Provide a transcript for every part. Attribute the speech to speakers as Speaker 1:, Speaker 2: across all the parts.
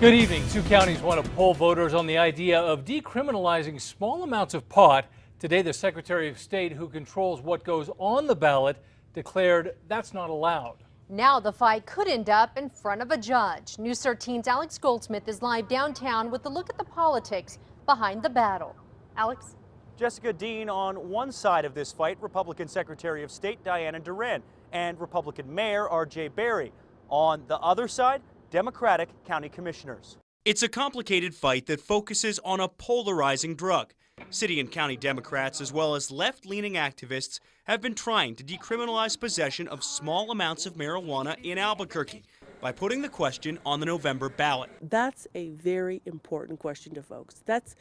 Speaker 1: Good evening. Two counties want to poll voters on the idea of decriminalizing small amounts of pot. Today, the Secretary of State, who controls what goes on the ballot, declared that's not allowed.
Speaker 2: Now the fight could end up in front of a judge. News 13's Alex Goldsmith is live downtown with a look at the politics behind the battle. Alex?
Speaker 3: Jessica Dean, on one side of this fight, Republican Secretary of State Diana Duran and Republican Mayor R.J. Berry. On the other side, Democratic county commissioners.
Speaker 4: It's a complicated fight that focuses on a polarizing drug. City and county Democrats, as well as left-leaning activists, have been trying to decriminalize possession of small amounts of marijuana in Albuquerque by putting the question on the November ballot.
Speaker 5: That's a very important question to folks. That's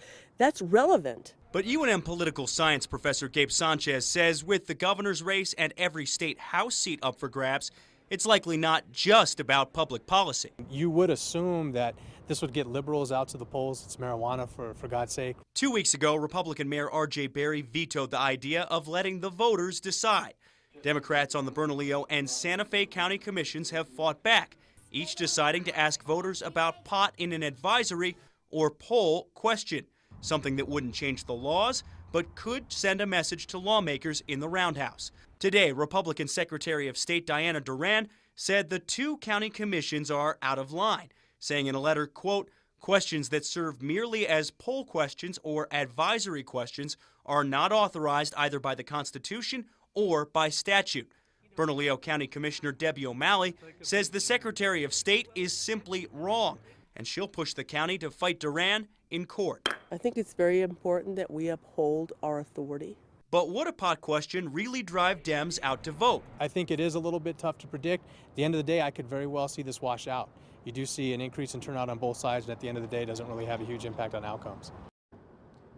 Speaker 5: relevant.
Speaker 4: But UNM political science professor Gabe Sanchez says with the governor's race and every state house seat up for grabs, it's likely not just about public policy.
Speaker 6: You would assume that this would get liberals out to the polls. It's marijuana, for God's sake.
Speaker 4: 2 weeks ago, Republican Mayor R.J. Berry vetoed the idea of letting the voters decide. Democrats on the Bernalillo and Santa Fe County Commissions have fought back, each deciding to ask voters about pot in an advisory or poll question, something that wouldn't change the laws, but could send a message to lawmakers in the roundhouse. Today, Republican Secretary of State Diana Duran said the two county commissions are out of line, saying in a letter, quote, questions that serve merely as poll questions or advisory questions are not authorized either by the Constitution or by statute. Bernalillo County Commissioner Debbie O'Malley says the Secretary of State is simply wrong, and she'll push the county to fight Duran in court.
Speaker 5: I think it's very important that we uphold our authority.
Speaker 4: But would a pot question really drive Dems out to vote?
Speaker 6: I think it is a little bit tough to predict. At the end of the day, I could very well see this wash out. You do see an increase in turnout on both sides, and at the end of the day, it doesn't really have a huge impact on outcomes.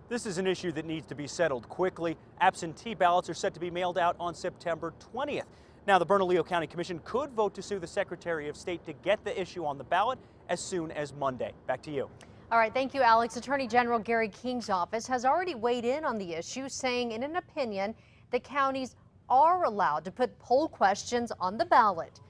Speaker 3: This is an issue that needs to be settled quickly. Absentee ballots are set to be mailed out on September 20th. Now, the Bernalillo County Commission could vote to sue the Secretary of State to get the issue on the ballot as soon as Monday. Back to you.
Speaker 2: All right, thank you, Alex. Attorney General Gary King's office has already weighed in on the issue, saying in an opinion that counties are allowed to put poll questions on the ballot.